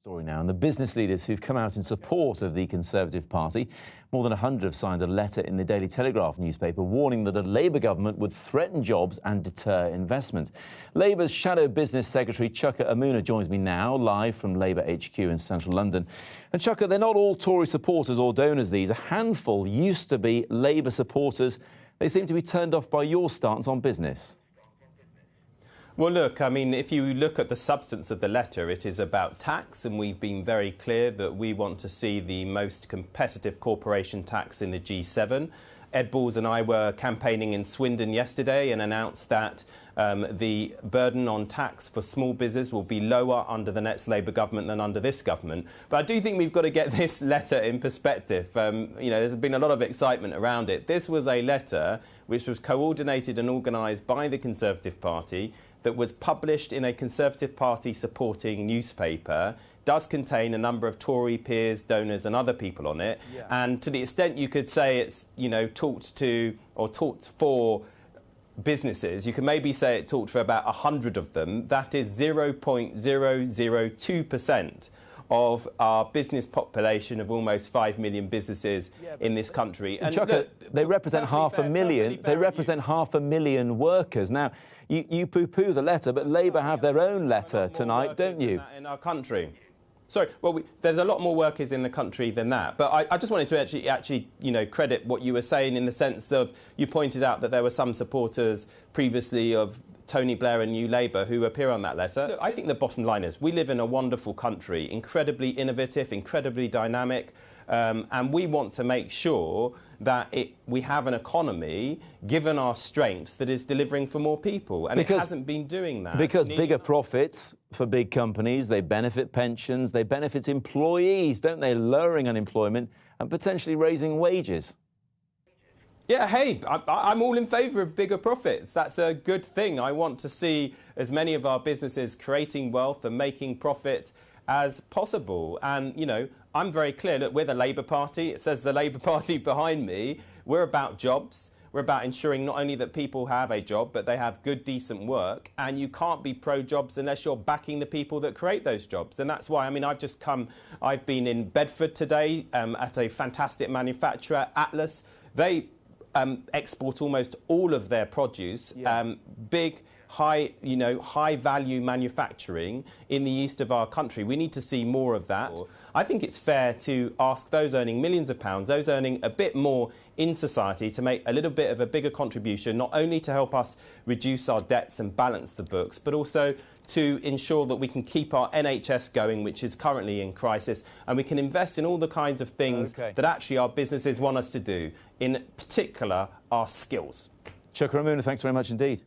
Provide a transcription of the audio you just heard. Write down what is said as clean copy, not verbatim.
Story now, and the business leaders who've come out in support of the Conservative Party. More than 100 have signed a letter in the Daily Telegraph newspaper warning that a Labour government would threaten jobs and deter investment. Labour's Shadow Business Secretary Chuka Amuna joins me now, live from Labour HQ in central London. And Chuka, they're not all Tory supporters or donors, these. A handful used to be Labour supporters. They seem to be turned off by your stance on business. Well, look, I mean, if you look at the substance of the letter, it is about tax, and we've been very clear that we want to see the most competitive corporation tax in the G7. Ed Balls and I were campaigning in Swindon yesterday and announced that the burden on tax for small business will be lower under the next Labour government than under this government. But I do think we've got to get this letter in perspective. There's been a lot of excitement around it. This was a letter which was coordinated and organised by the Conservative Party, that was published in a Conservative Party supporting newspaper, does contain a number of Tory peers, donors and other people on it. Yeah. And to the extent you could say it's, talked to or talked for businesses, you can maybe say it talked for about 100 of them. That is 0.002% of our business population of almost 5 million businesses in this country. And Chuka, they represent half a million. They represent half a million workers. Now, you poo-poo the letter, but Labour have their own letter tonight, don't you? In our country. Sorry, well, there's a lot more workers in the country than that. But I just wanted to actually, credit what you were saying in the sense of you pointed out that there were some supporters previously of Tony Blair and New Labour who appear on that letter. Look, I think the bottom line is we live in a wonderful country, incredibly innovative, incredibly dynamic, and we want to make sure that we have an economy, given our strengths, that is delivering for more people. And it hasn't been doing that. Because bigger profits for big companies, they benefit pensions, they benefit employees, don't they? Lowering unemployment and potentially raising wages. Yeah, hey, I'm all in favour of bigger profits. That's a good thing. I want to see as many of our businesses creating wealth and making profit as possible. And, I'm very clear that we're the Labour Party. It says the Labour Party behind me. We're about jobs. We're about ensuring not only that people have a job, but they have good, decent work. And you can't be pro-jobs unless you're backing the people that create those jobs. And that's why, I've been in Bedford today at a fantastic manufacturer, Atlas. They export almost all of their produce, big, high value manufacturing in the east of our country. We need to see more of that. I think it's fair to ask those earning millions of pounds, those earning a bit more in society, to make a little bit of a bigger contribution, not only to help us reduce our debts and balance the books, but also to ensure that we can keep our NHS going, which is currently in crisis, and we can invest in all the kinds of things that actually our businesses want us to do, in particular our skills. Chuka Amuna, thanks very much indeed.